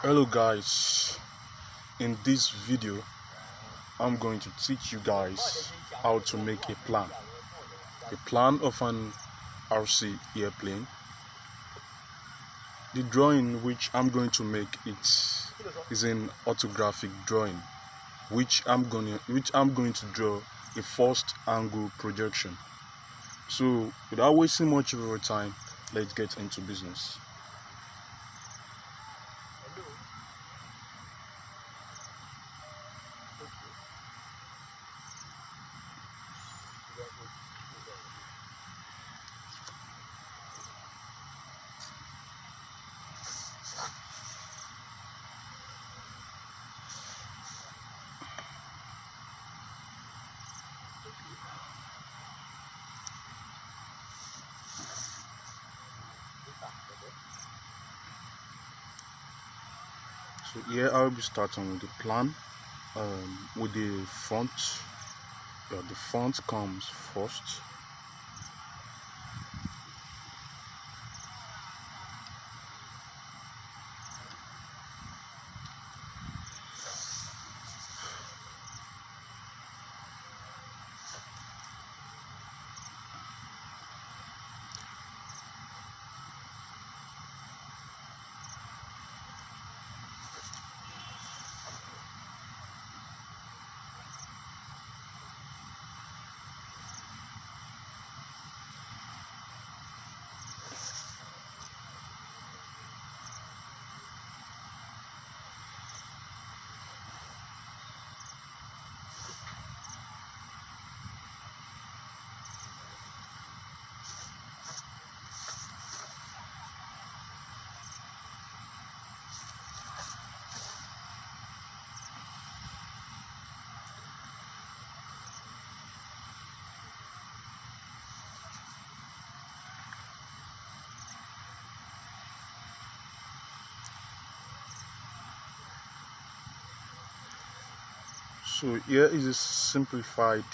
Hello guys, in this video I'm going to teach you guys how to make a plan of an RC airplane. The drawing which I'm going to make is an orthographic drawing which I'm going to draw a first angle projection. So without wasting much of our time, let's get into business. So here I'll be starting with the plan. With the font. The font comes first. So here is a simplified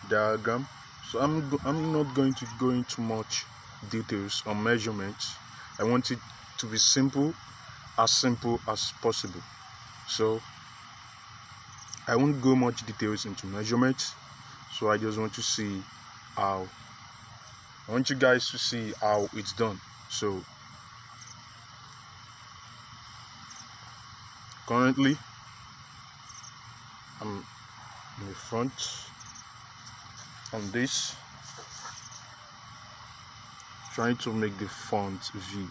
diagram. So I'm not going to go into much details on measurements. I want it to be simple as possible. So I won't go much details into measurements. So I just want to see how I want you guys to see how it's done. So currently I'm in the front on this, trying to make the font V.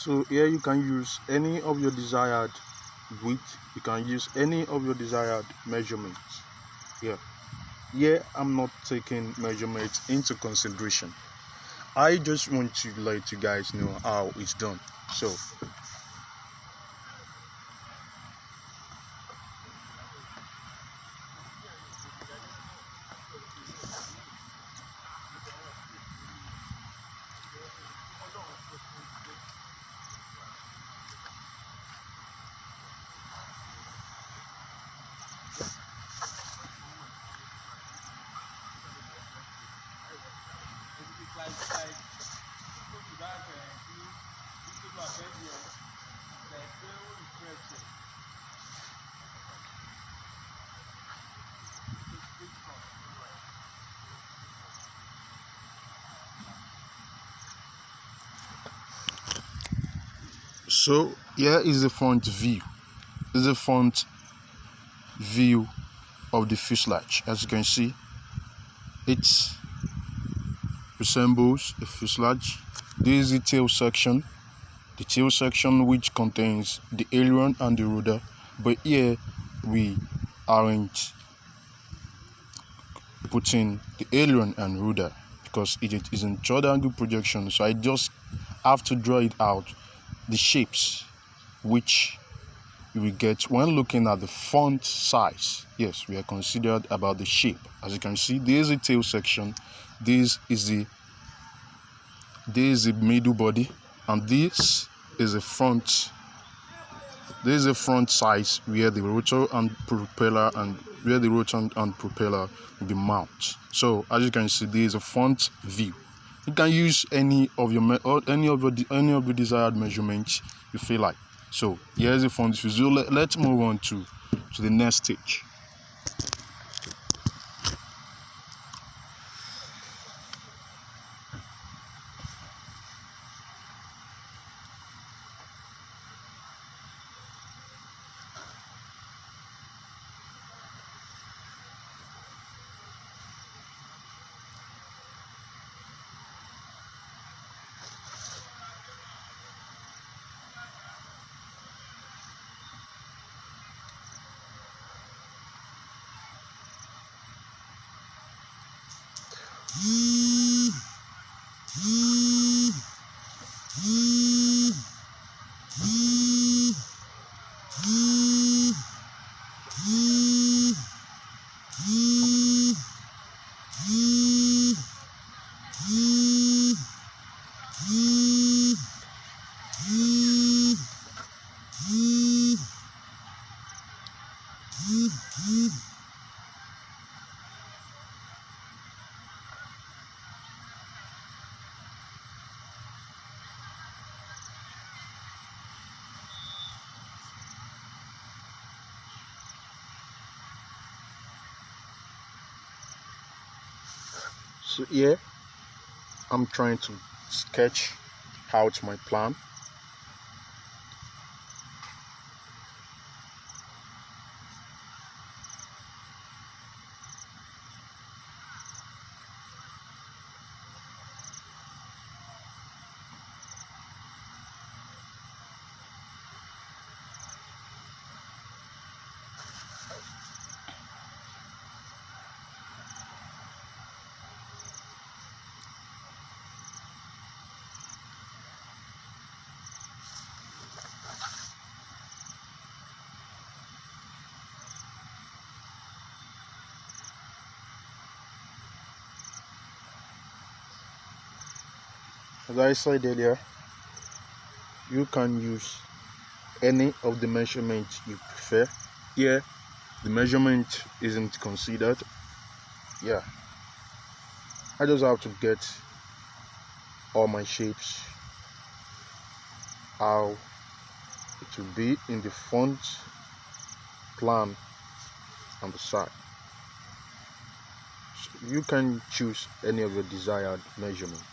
So here you can use any of your desired width, you can use any of your desired measurements. Here I'm not taking measurements into consideration. I just want to let you guys know how it's done. So here is the front view. This is the front view of the fuselage. As you can see, it resembles a fuselage. This is the tail section. The tail section which contains the aileron and the rudder. But here we aren't putting the aileron and rudder because it is in third angle projection. So I just have to draw it out, the shapes which you will get when looking at the font size. Yes, we are considered about the shape. As you can see, there is a tail section, this is the middle body, and this is a front. This is a front size where the rotor and propeller will be mounted. So as you can see, there is a front view. You can use any of the desired measurements you feel like. So here's the front view. So let's move on to the next stage. So here I'm trying to sketch out my plan. As I said earlier, you can use any of the measurements you prefer. Here, the measurement isn't considered. I just have to get all my shapes how it will be in the front, plan, and the side. So you can choose any of your desired measurements.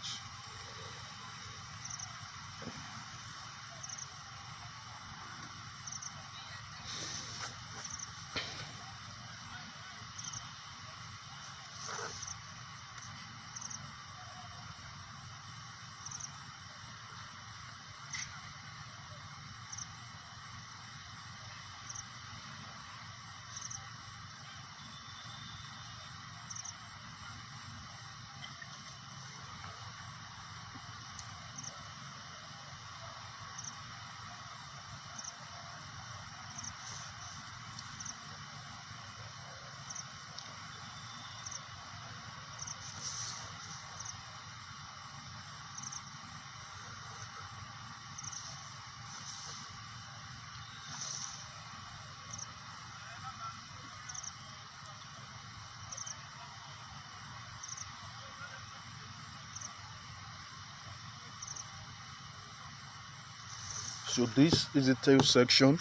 So this is the tail section,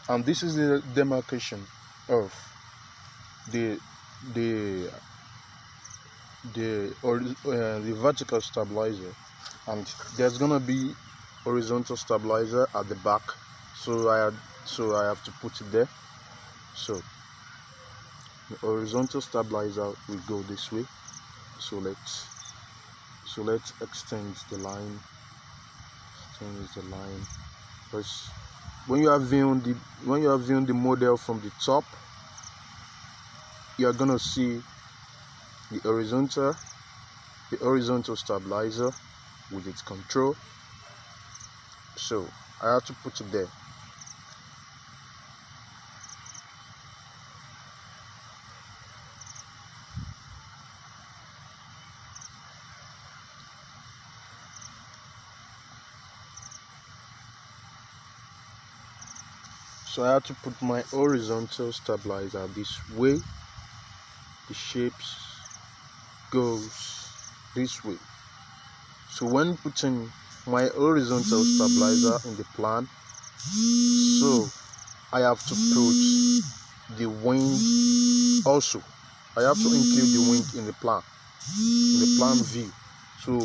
and this is the demarcation of the the the vertical stabilizer, and there's gonna be horizontal stabilizer at the back. So I have to put it there. So the horizontal stabilizer will go this way. So let's extend the line. Extend the line. Because when you are viewing the model from the top, you are gonna see the horizontal stabilizer with its control. So I have to put it there. So I have to put my horizontal stabilizer this way. The shapes goes this way. So when putting my horizontal stabilizer in the plan, so I have to put the wing also. I have to include the wing in the plan view. So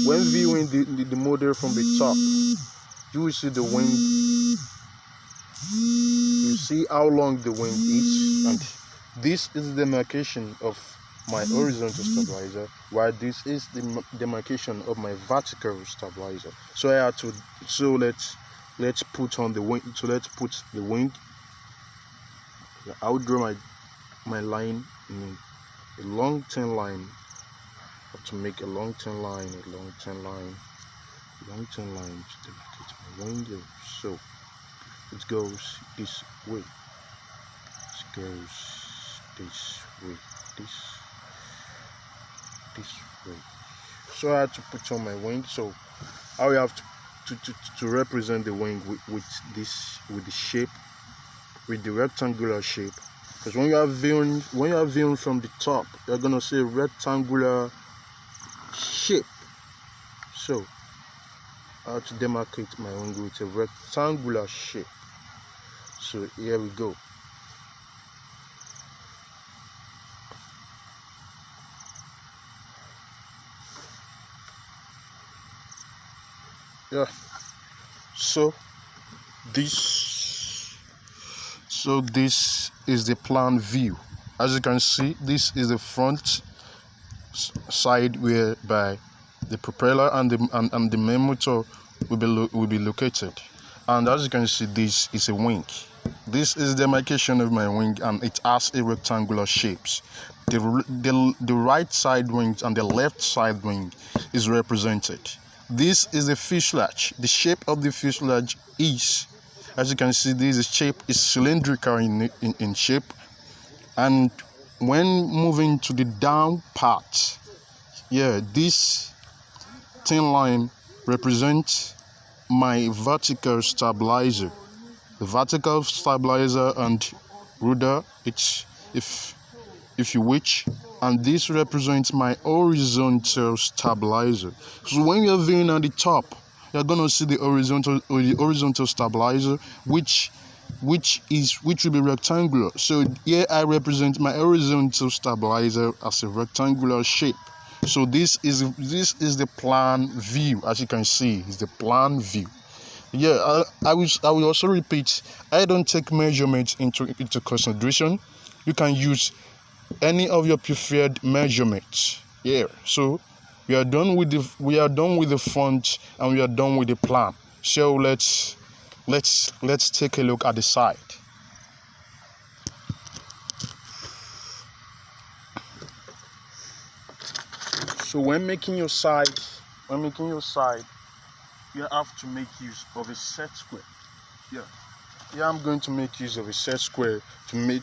when viewing the model from the top, you will see the wing. You see how long the wing is, and this is the demarcation of my horizontal stabilizer, while this is the demarcation of my vertical stabilizer. So I have to. So let's put on the wing. So let's put the wing. I will draw my line in a long thin line. I have to make a long thin line, to demarcate my wing. So it goes this way. It goes this way. This way. So I had to put on my wing. So I will have to represent the wing with the shape, with the rectangular shape. Because when you are viewing from the top, you're gonna see a rectangular shape. So I have to demarcate my wing with a rectangular shape. So here we go. Yeah. So this is the plan view. As you can see, this is the front side whereby the propeller and the main motor will be located. And as you can see, this is a wing. This is the demarcation of my wing, and it has a rectangular shapes. The right side wing and the left side wing is represented. This is the fuselage. The shape of the fuselage is, as you can see, this shape is cylindrical in shape, and when moving to the down part, this thin line represents my vertical stabilizer. The vertical stabilizer and rudder, it's if you wish, and this represents my horizontal stabilizer. So when you're viewing at the top, you're gonna see the horizontal stabilizer, which will be rectangular. So here I represent my horizontal stabilizer as a rectangular shape. So this is the plan view. As you can see, is the plan view. I will also repeat, I don't take measurements into consideration. You can use any of your preferred measurements. So we are done with the front, and we are done with the plan. So let's take a look at the side. So when making your side, you have to make use of a set square. I'm going to make use of a set square to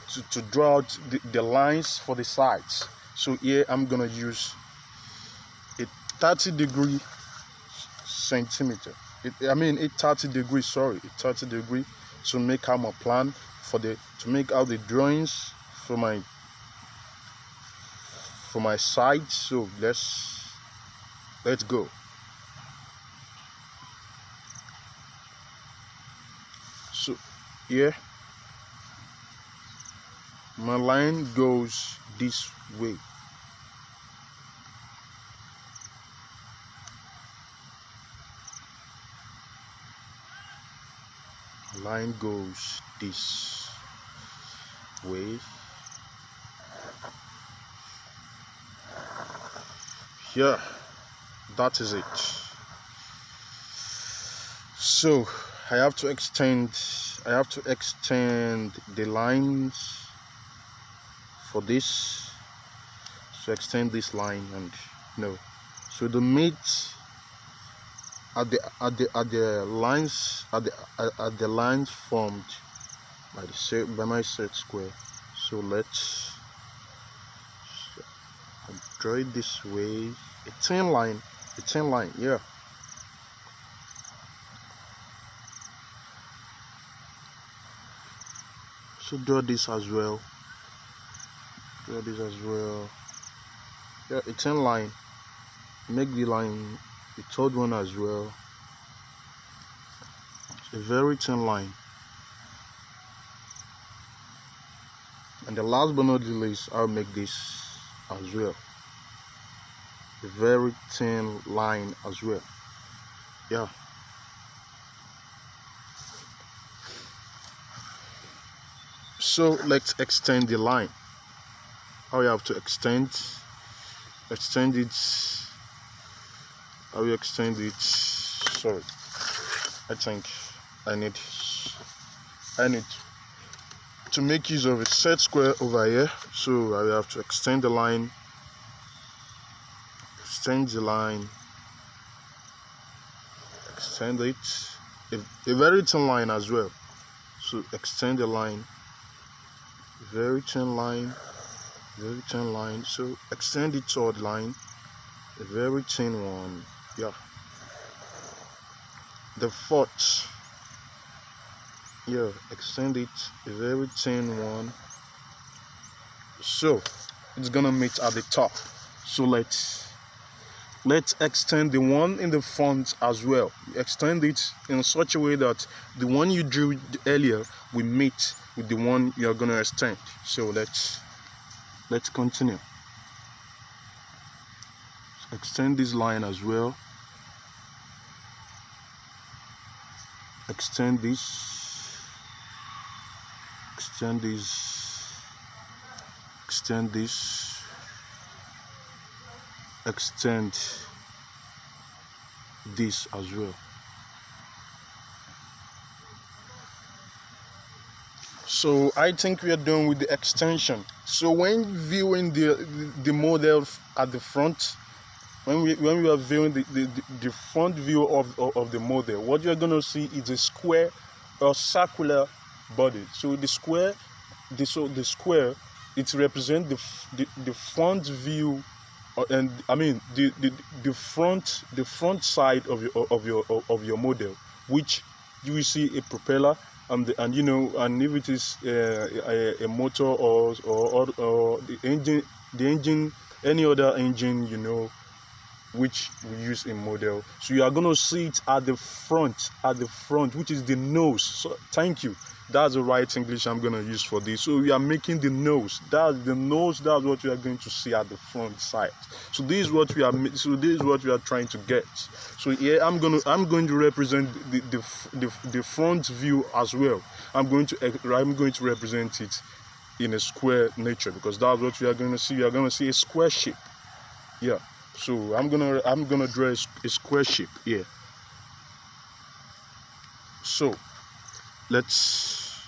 draw out the lines for the sides. So here I'm gonna use a 30-degree centimeter. A 30-degree, sorry, a 30-degree, to make out my plan to make out the drawings for my side. So let's go. here, my line goes this way. Line goes this way. Yeah, that is it. So I have to extend the lines for this. So extend this line, and so the mate at the lines formed by my set square. So let's draw it this way. A thin line, yeah. So draw this as well. Yeah, a thin line. Make the line the third one as well. A very thin line. And the last but not the least, I'll make this as well. A very thin line as well. Yeah. So let's extend the line. How you have to extend it. How you extend it. Sorry, I think I need to make use of a set square over here. So I have to extend the line. Extend it. A very thin line as well. So extend the line. Very thin line. So extend the third line. A very thin one. Yeah. The fourth. Yeah, extend it. A very thin one. So it's gonna meet at the top. So let's extend the one in the front as well. Extend it in such a way that the one you drew earlier will meet with the one you're gonna extend. So let's continue. Extend this line as well. Extend this. Extend this. Extend this. Extend this as well. So I think we are done with the extension. So when viewing the model at the front, when we are viewing the front view of the model, what you're gonna see is a square or circular body. So the square it represents the front view, and I mean the front side of your model, which you will see a propeller, and if it is a motor or the engine, any other engine, which we use in model. So you are going to see it at the front, which is the nose. So thank you, that's the right English I'm going to use for this. So we are making the nose. That's what you are going to see at the front side. So this is what we are trying to get. So here I'm going to represent the front view as well. I'm going to represent it in a square nature, because that's what we are going to see. We are going to see a square shape. Yeah. So I'm gonna draw a square shape here. So let's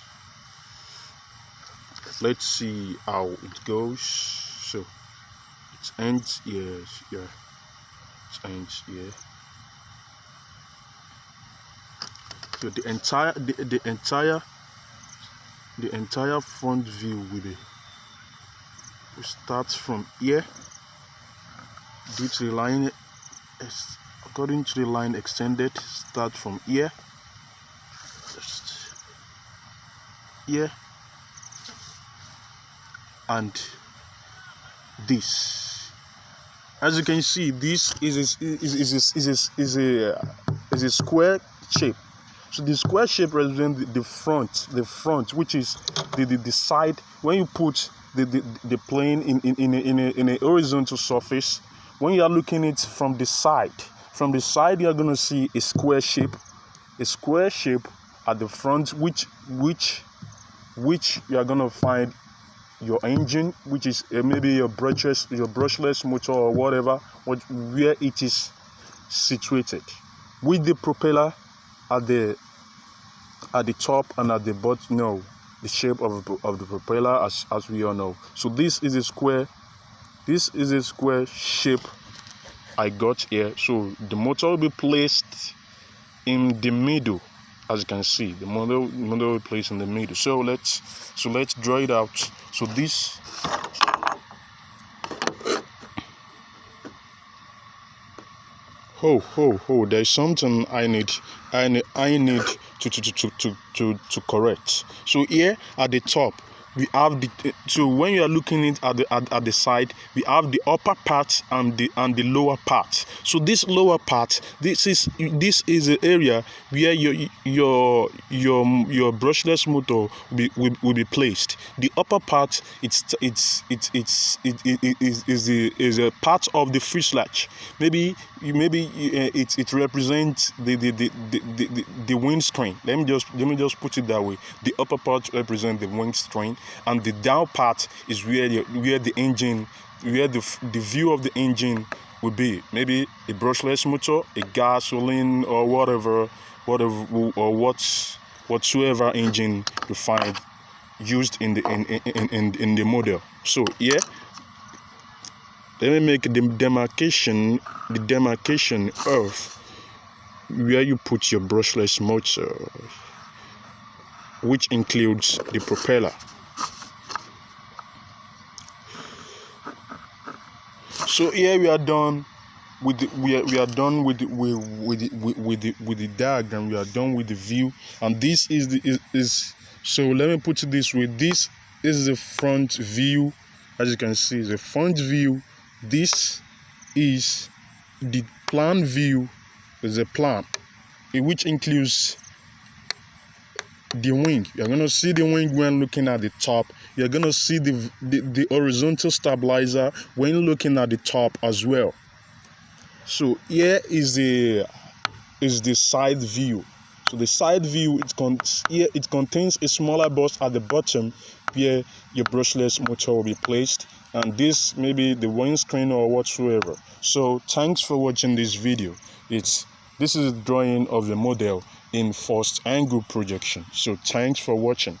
see how it goes. So it ends here. Yeah, it ends here. So the entire front view will start from here. Due to the line, according to the line extended, start from here, just here, and this. As you can see, this is a square shape. So the square shape represents the front, which is the side. When you put the plane in a horizontal surface, when you are looking it from the side, you are gonna see a square shape at the front, which you are gonna find your engine, which is maybe your brushless motor or whatever, where it is situated, with the propeller at the top and at the bottom. No, the shape of the propeller, as we all know. So this is a square shape I got here. So the motor will be placed in the middle. As you can see, the model will be placed in the middle. So let's draw it out. So this there's something I need to correct. So here at the top we have so when you are looking at the side, we have the upper part and the lower part. So this lower part, this is the area where your brushless motor will be placed. The upper part, is a part of the fuselage. Maybe it represents the windscreen. Let me just put it that way. The upper part represents the windscreen, and the down part is where the engine, where the view of the engine will be. Maybe a brushless motor, a gasoline, or whatever or whatsoever engine you find used in the model. So here, let me make the demarcation of where you put your brushless motor, which includes the propeller. So here we are done with the diagram. We are done with the view, and this is so let me put it this way. This is the front view. As you can see, the front view. This is the plan view. Is a plan, which includes the wing. You're gonna see the wing when looking at the top. You're gonna see the horizontal stabilizer when looking at the top as well. So here is the side view. So the side view, it contains a smaller box at the bottom where your brushless motor will be placed, and this may be the windscreen or whatsoever. So thanks for watching this video. This is a drawing of the model in first angle projection. So thanks for watching.